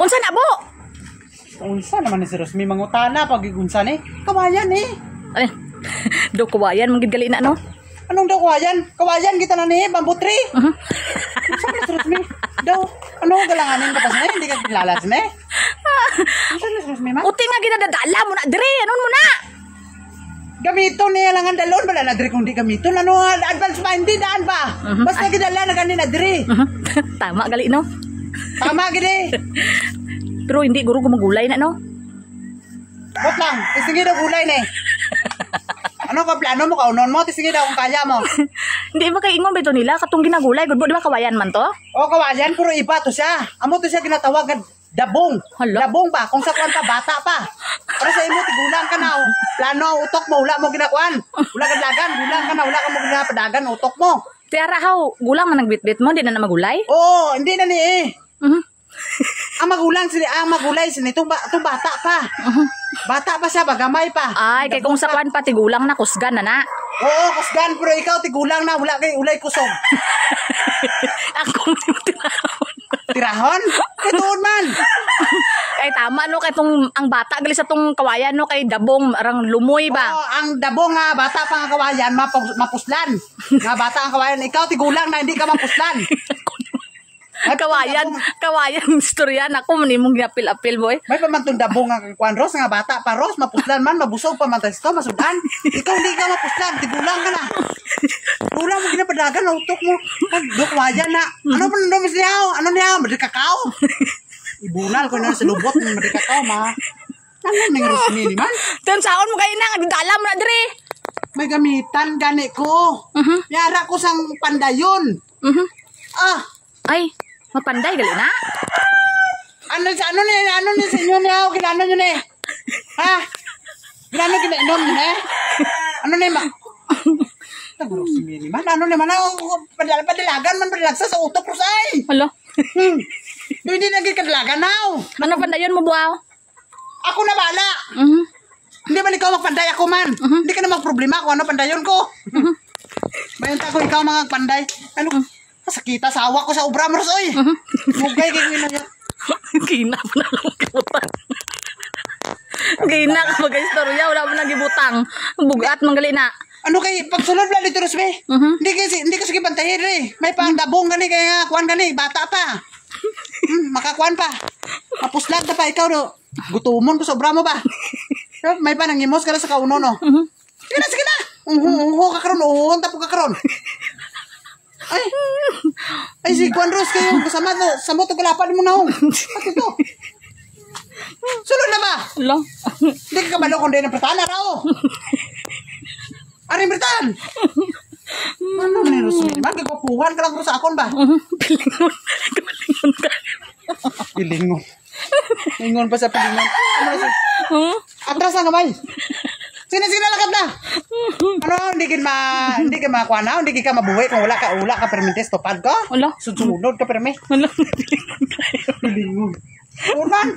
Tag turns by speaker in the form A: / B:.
A: Unsa na bo?
B: Unsa naman ni si Rosmi mangutana pag unsa ni? Kawayan eh.
A: Ay, do kawayan mong gali na no.
B: Anong daw kawayan? Kawayan kita na ni bamboo tree. Unsa ni si Rosmi? Daw ano galanganin ka pa sa hindi ka kilala sa ni? Unsa ni si Rosmi man?
A: Uti nga ginadadala mo na dire, anon mo na?
B: Gamiton niya lang ang dalon bala na dire kung di gamiton ano advance minded daan ba? Basta gidala na ganin na dire.
A: Tama gali no.
B: Tama gidi.
A: Pero hindi guro gumagulay na no.
B: Bot lang, tisingin daw gulay ni. Ano ka plano mo kaunon mo? Tisingin daw kung kaya mo.
A: Hindi ba kay ingon bito nila katong ginagulay gud di ba kawayan man to?
B: O kawayan puro iba to siya. Amo to siya ginatawag dabong.
A: Hala.
B: Dabong ba? Kung sa kwan pa bata pa. Para sa imo tigulang ka na. Plano utok mo wala mo ginakuan. Wala ka dagan, gulang ka na wala ka mo ginapadagan utok mo.
A: Tiara haw, gulang man nagbitbit mo, di na magulay?
B: Oo, hindi na ni eh. Ang magulay sila itong bata pa. Bata pa siya, bagamay pa.
A: Ay, kay kung sa kwan pa, tigulang na, kusgan na na.
B: Oo, kusgan, pero ikaw tigulang na, wala kay ulay kusog.
A: Ako mo tinahon.
B: Tirahon? Kituon man.
A: Kay tama no, kay tong ang bata gali sa tong kawayan no, kay dabong arang lumoy ba?
B: Oo, ang dabong nga, bata pa nga kawayan, mapuslan. Nga bata ang kawayan, ikaw tigulang na, hindi ka mapuslan. Kawayan istorya na ako manimong ginapil-apil boy. May pamantong dabong nga kwan Ros nga bata pa Ros mapuslan man mabusog pa man tayo masudan. Ikaw hindi ka mapuslan, tigulang ka na. Gulang mo ginapadagan utok mo. Kawayan na. Ano pa nando siya? Ano niya? Madikakaw. Ibunal ko na sa lubot ng madikakaw ma. Ano ning Rosmi ni man?
A: Ten saon mo kay ina dala mo na dire.
B: May gamitan gani ko. Yara ko sang pandayon.
A: Ay, mapanday gali na.
B: Ano ni sa inyo niya? Kilano nyo ni? Ha? Kilano kinainom nyo ni? Ano ni ma? Rosmi ni man? Ano ni man? Padalagan man padalagsa sa utok ko say.
A: Hala.
B: Hindi naging kadalagan now.
A: Ano pandayon mo buaw?
B: Ako na bala. Hindi ba ikaw magpanday ako man? Hindi ka na magproblema kung ano pandayon ko. Bayan ko ikaw mga panday. Ano? Sakita sa awa ko sa obra mo oy. Mugay kay ngino yo.
A: Gina pa na lang gibutang. Gina ka bagay istorya wala mo nagibutang. Bugat manggali na.
B: Ano kay pagsulod la dito Rosmi? Hindi kasi pantayin eh. May pangdabong gani kaya kuan gani bata pa. Makakuan pa. Mapuslag ta pa ikaw do. Gutumon ko sa obra mo ba? May pa nangimos ka na sa kauno no. Sige na. Ka karon uhon tapos ka karon. Ay si Juan Ros kayo kasama no sa moto galapan mo na ho. Ato to. Sulod na ba?
A: Hala.
B: Hindi ka kabalo kung di na pretana raw. Aring pretan. Ano ni Rosmi? Man gagwapuhan ka lang sa akon ba?
A: Pilingon ka.
B: Pilingon. Pilingon pa sa pilingon. Atras na kamay. Sige lakad na. Ano, hindi ka makuha na, hindi ka mabuhay kung wala ka permintes topad ko.
A: Wala.
B: Sunod ka permi.
A: Wala.
B: Pilingon. Urban.